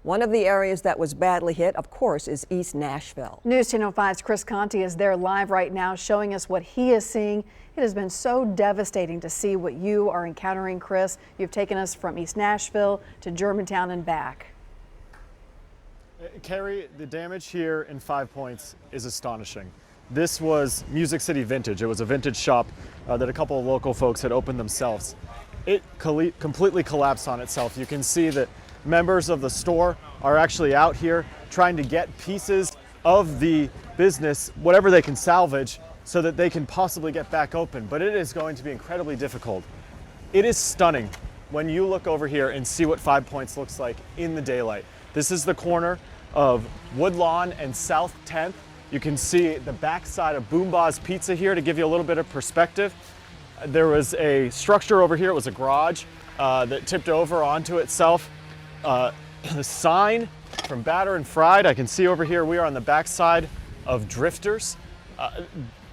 One of the areas that was badly hit, of course, is East Nashville. News 10:05's Chris Conti is there live right now showing us what he is seeing. It has been so devastating to see what you are encountering, Chris. You've taken us from East Nashville to Germantown and back. Carrie, the damage here in 5 Points is astonishing. This was Music City Vintage. It was a vintage shop that a couple of local folks had opened themselves. It completely collapsed on itself. You can see that members of the store are actually out here trying to get pieces of the business, whatever they can salvage, so that they can possibly get back open. But it is going to be incredibly difficult. It is stunning when you look over here and see what 5 Points looks like in the daylight. This is the corner of Woodlawn and South 10th. You can see the backside of Boombah's Pizza here to give you a little bit of perspective. There was a structure over here, it was a garage that tipped over onto itself. The sign from Batter and Fried, I can see over here, we are on the backside of Drifters.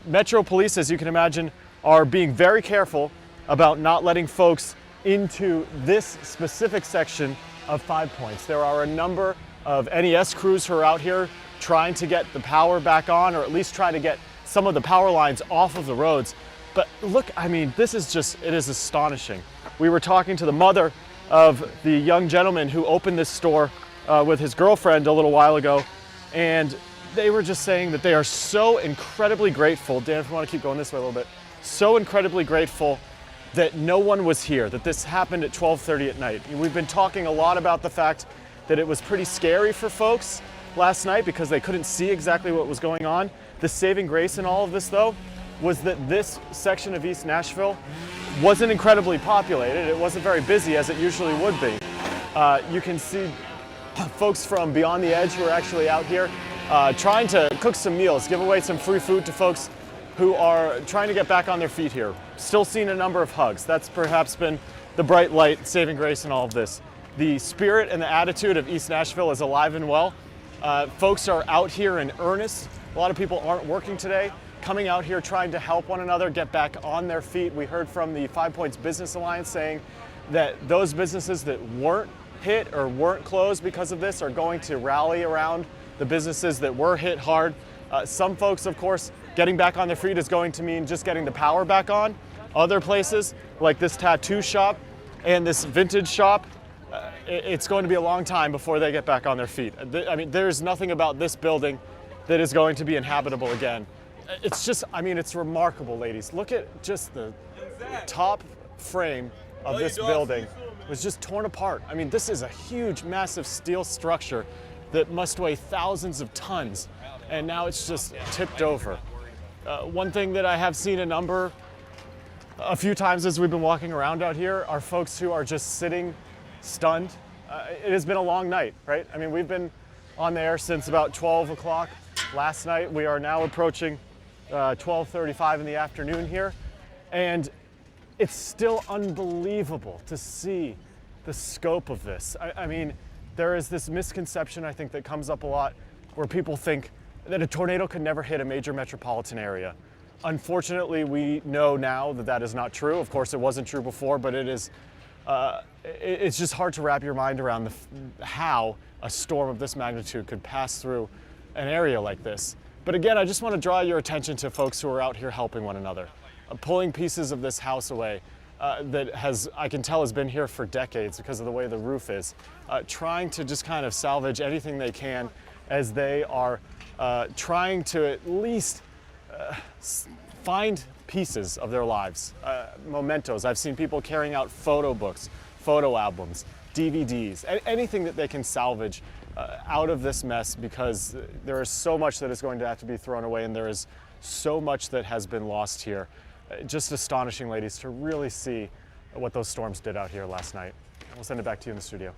Metro Police, as you can imagine, are being very careful about not letting folks into this specific section of 5 Points. There are a number of NES crews who are out here trying to get the power back on, or at least try to get some of the power lines off of the roads. But look, I mean, this is just, it is astonishing. We were talking to the mother of the young gentleman who opened this store with his girlfriend a little while ago, and they were just saying that they are so incredibly grateful. Dan, if you want to keep going this way a little bit, so incredibly grateful that no one was here, that this happened at 12:30 at night. We've been talking a lot about the fact that it was pretty scary for folks last night because they couldn't see exactly what was going on. The saving grace in all of this, though, was that this section of East Nashville wasn't incredibly populated. It wasn't very busy as it usually would be. You can see folks from Beyond the Edge who are actually out here trying to cook some meals, give away some free food to folks who are trying to get back on their feet here. Still seeing a number of hugs. That's perhaps been the bright light, saving grace in all of this. The spirit and the attitude of East Nashville is alive and well. Folks are out here in earnest. A lot of people aren't working today, coming out here trying to help one another get back on their feet. We heard from the 5 Points Business Alliance saying that those businesses that weren't hit or weren't closed because of this are going to rally around the businesses that were hit hard. Some folks, of course, getting back on their feet is going to mean just getting the power back on. Other places, like this tattoo shop and this vintage shop, it's going to be a long time before they get back on their feet. I mean, there's nothing about this building that is going to be inhabitable again. It's just, I mean, it's remarkable, ladies. Look at just the top frame of this building was just torn apart. I mean, this is a huge, massive steel structure that must weigh thousands of tons, and now it's just tipped over. One thing that I have seen a few times as we've been walking around out here are folks who are just sitting stunned. It has been a long night, right? I mean, we've been on the air since about 12 o'clock last night. We are now approaching 12:35 in the afternoon here, and it's still unbelievable to see the scope of this. I mean, there is this misconception, I think, that comes up a lot where people think that a tornado could never hit a major metropolitan area. Unfortunately, we know now that that is not true. Of course, it wasn't true before, but it is. It's just hard to wrap your mind around how a storm of this magnitude could pass through an area like this. But again, I just want to draw your attention to folks who are out here helping one another, pulling pieces of this house away that I can tell has been here for decades because of the way the roof is, trying to just kind of salvage anything they can as they are trying to at least find pieces of their lives, mementos. I've seen people carrying out photo books, photo albums, DVDs, anything that they can salvage out of this mess, because there is so much that is going to have to be thrown away, and there is so much that has been lost here. Just astonishing, ladies, to really see what those storms did out here last night. We'll send it back to you in the studio.